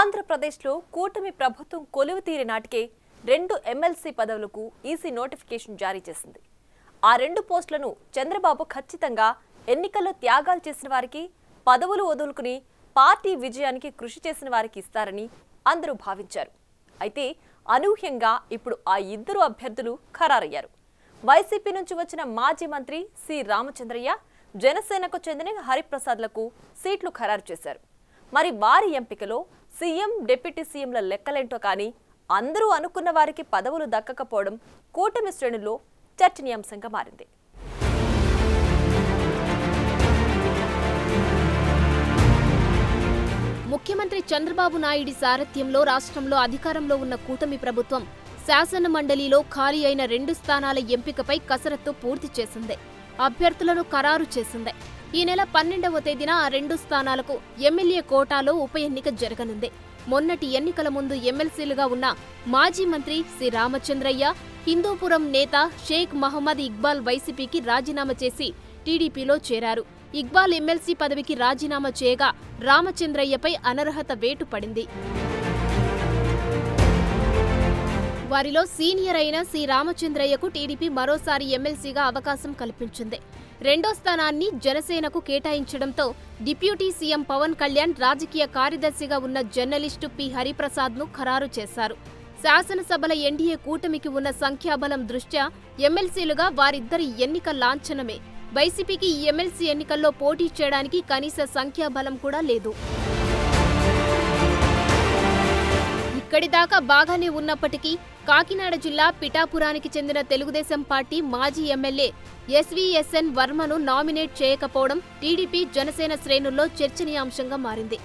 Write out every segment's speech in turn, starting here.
ఆంధ్రప్రదేశ్లో కూటమి ప్రభుత్వం కొలువు తీరి నాటికే 2 ఎమ్మెల్సీ పదవులకు ఈసీ నోటిఫికేషన్ జారీ చేసింది. ఆ 2 పోస్టులను చంద్రబాబు ఖచ్చితంగా ఎన్నికల్లో త్యాగాలు చేసిన వారికి, పదవులు వదులుకుని పార్టీ విజయానికి కృషి చేసిన వారికి ఇస్తారని అందరూ భావించారు. అయితే అనూహ్యంగా ఇప్పుడు ఆ ఇద్దరు అభ్యర్థులు ఖరారయ్యారు. వైసీపీ నుంచి వచ్చిన మాజీ మంత్రి సి రామచంద్రయ్య, జనసేనకు చెందిన హరిప్రసాద్లకు సీట్లు ఖరారు చేశారు. మరి వారి ఎంపికలో సీఎం, డిప్యూటీ సీఎంల లెక్కలేంటో కానీ అందరూ అనుకున్న వారికి పదవులు దక్కకపోవడం కూటమి శ్రేణుల్లో చర్చనీయాంశంగా మారింది. ముఖ్యమంత్రి చంద్రబాబు నాయుడి సారథ్యంలో రాష్ట్రంలో అధికారంలో ఉన్న కూటమి ప్రభుత్వం శాసన మండలిలో ఖాళీ అయిన 2 స్థానాల ఎంపికపై కసరత్తు పూర్తి చేసింది. అభ్యర్థులను ఖరారు చేసింది. ఈ నెల 12వ తేదీన ఆ 2 స్థానాలకు ఎమ్మెల్యే కోటాలో ఉప ఎన్నిక జరగనుంది. మొన్నటి ఎన్నికల ముందు ఎమ్మెల్సీలుగా ఉన్న మాజీ మంత్రి సి రామచంద్రయ్య, హిందూపురం నేత షేక్ మహమ్మద్ ఇక్బాల్ వైసీపీకి రాజీనామా చేసి టీడీపీలో చేరారు. ఇక్బాల్ ఎమ్మెల్సీ పదవికి రాజీనామా చేయగా రామచంద్రయ్యపై అనర్హత వేటు పడింది. వారిలో సీనియర్ అయిన సి రామచంద్రయ్యకు టీడీపీ మరోసారి ఎమ్మెల్సీగా అవకాశం కల్పించింది. 2వ స్థానాన్ని జనసేనకు కేటాయించడంతో డిప్యూటీ సీఎం పవన్ కళ్యాణ్ రాజకీయ కార్యదర్శిగా ఉన్న జర్నలిస్టు పి హరిప్రసాద్ను ఖరారు చేశారు. శాసనసభల ఎన్డీఏ కూటమికి ఉన్న సంఖ్యాబలం దృష్ట్యా ఎమ్మెల్సీలుగా వారిద్దరి ఎన్నిక లాంఛనమే. వైసీపీకి ఈ ఎమ్మెల్సీ ఎన్నికల్లో పోటీ చేయడానికి కనీస సంఖ్యాబలం కూడా లేదు. ఇక్కడిదాకా బాగానే ఉన్నప్పటికీ కాకినాడ జిల్లా పిఠాపురానికి చెందిన తెలుగుదేశం పార్టీ మాజీ ఎమ్మెల్యే ఎస్వీఎస్ఎన్ వర్మను నామినేట్ చేయకపోవడం టీడీపీ, జనసేన శ్రేణుల్లో చర్చనీయాంశంగా మారింది.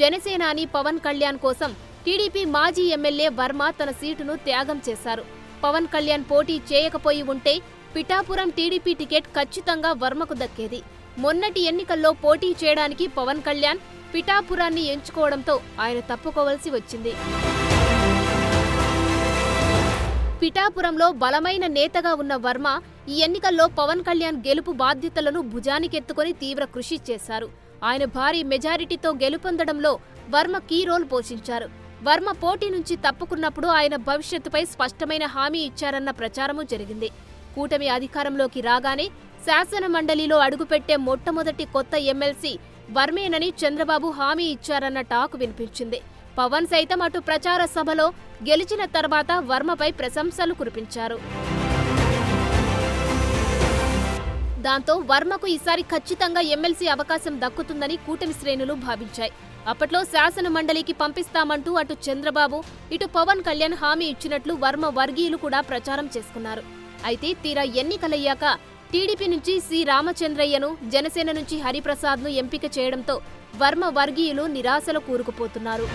జనసేనాని పవన్ కళ్యాణ్ కోసం టీడీపీ మాజీ ఎమ్మెల్యే వర్మ తన సీటును త్యాగం చేశారు. పవన్ కళ్యాణ్ పోటీ చేయకపోయి ఉంటే పిఠాపురం టీడీపీ టికెట్ ఖచ్చితంగా వర్మకు దక్కేది. మొన్నటి ఎన్నికల్లో పోటీ చేయడానికి పవన్ కళ్యాణ్ పిఠాపురాన్ని ఎంచుకోవడంతో ఆయన తప్పుకోవలసి వచ్చింది. పిఠాపురంలో బలమైన నేతగా ఉన్న వర్మ ఈ ఎన్నికల్లో పవన్ కళ్యాణ్ గెలుపు బాధ్యతలను భుజానికెత్తుకుని తీవ్ర కృషి చేశారు. ఆయన భారీ మెజారిటీతో గెలుపొందడంలో వర్మ కీ రోల్ పోషించారు. వర్మ పోటీ నుంచి తప్పుకున్నప్పుడు ఆయన భవిష్యత్తుపై స్పష్టమైన హామీ ఇచ్చారన్న ప్రచారమూ జరిగింది. కూటమి అధికారంలోకి రాగానే శాసన మండలిలో అడుగుపెట్టే మొట్టమొదటి కొత్త ఎమ్మెల్సీ వర్మేనని చంద్రబాబు హామీ ఇచ్చారన్న టాక్ వినిపించింది. పవన్ సైతం అటు ప్రచార సభలో గెలిచిన తర్వాత వర్మపై ప్రశంసలు కురిపించారు. దాంతో వర్మకు ఈసారి ఖచ్చితంగా ఎమ్మెల్సీ అవకాశం దక్కుతుందని కూటమి శ్రేణులు భావించాయి. అప్పట్లో శాసన మండలికి పంపిస్తామంటూ అటు చంద్రబాబు, ఇటు పవన్ కళ్యాణ్ హామీ ఇచ్చినట్లు వర్మ వర్గీయులు కూడా ప్రచారం చేసుకున్నారు. అయితే తీరా ఎన్నికలయ్యాక టీడీపీ నుంచి సి రామచంద్రయ్యను, జనసేన నుంచి హరిప్రసాద్ను ఎంపిక చేయడంతో వర్మ వర్గీయులు నిరాశలో కూరుకుపోతున్నారు.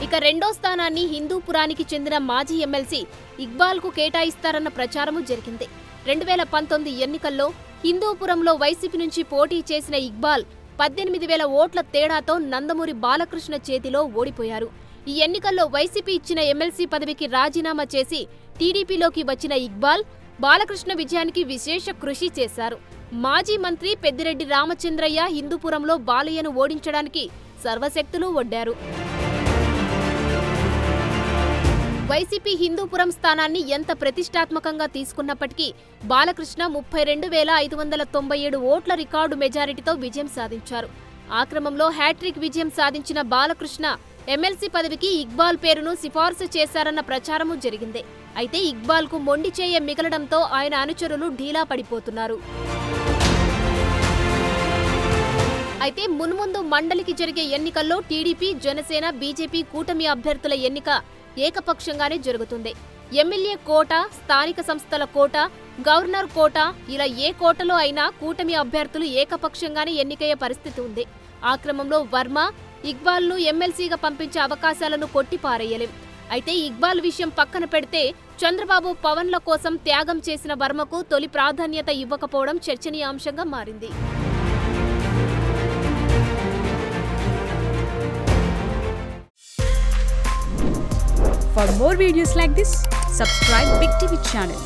ఇక 2వ స్థానాన్ని హిందూపురానికి చెందిన మాజీ ఎమ్మెల్సీ ఇక్బాల్కు కేటాయిస్తారన్న ప్రచారమూ జరిగింది. 2019 ఎన్నికల్లో హిందూపురంలో వైసీపీ నుంచి పోటీ చేసిన ఇక్బాల్ 18,000 ఓట్ల తేడాతో నందమూరి బాలకృష్ణ చేతిలో ఓడిపోయారు. ఈ ఎన్నికల్లో వైసీపీ ఇచ్చిన ఎమ్మెల్సీ పదవికి రాజీనామా చేసి టీడీపీలోకి వచ్చిన ఇక్బాల్ బాలకృష్ణ విజయానికి విశేష కృషి చేశారు. మాజీ మంత్రి పెద్దిరెడ్డి రామచంద్రయ్య హిందూపురంలో బాలయ్యను ఓడించడానికి సర్వశక్తులు ఒడ్డారు. వైసీపీ హిందూపురం స్థానాన్ని ఎంత ప్రతిష్టాత్మకంగా తీసుకున్నప్పటికీ బాలకృష్ణ 32,597 ఓట్ల రికార్డు మెజారిటీతో విజయం సాధించారు. ఆ క్రమంలో హ్యాట్రిక్ విజయం సాధించిన బాలకృష్ణ ఎమ్మెల్సీ పదవికి ఇక్బాల్ పేరును సిఫార్సు చేశారన్న ప్రచారమూ జరిగింది. అయితే ఇక్బాల్కు మొండి చేయ మిగలడంతో ఆయన అనుచరులు ఢీలా పడిపోతున్నారు. అయితే మున్ముందు మండలికి జరిగే ఎన్నికల్లో టీడీపీ, జనసేన, బీజేపీ కూటమి అభ్యర్థుల ఎన్నిక ఏకపక్షంగానే జరుగుతుంది. ఎమ్మెల్యే కోట, స్థానిక సంస్థల కోట, గవర్నర్ కోట ఇలా ఏ కోటలో అయినా కూటమి అభ్యర్థులు ఏకపక్షంగానే ఎన్నికయ్యే పరిస్థితి ఉంది. ఆ క్రమంలో వర్మ, ఇక్బాల్ను ఎమ్మెల్సీగా పంపించే అవకాశాలను కొట్టిపారేయలేం. అయితే ఇక్బాల్ విషయం పక్కన పెడితే చంద్రబాబు, పవన్ల కోసం త్యాగం చేసిన వర్మకు తొలి ప్రాధాన్యత ఇవ్వకపోవడం చర్చనీయాంశంగా మారింది. For more videos like this, subscribe Big TV channel.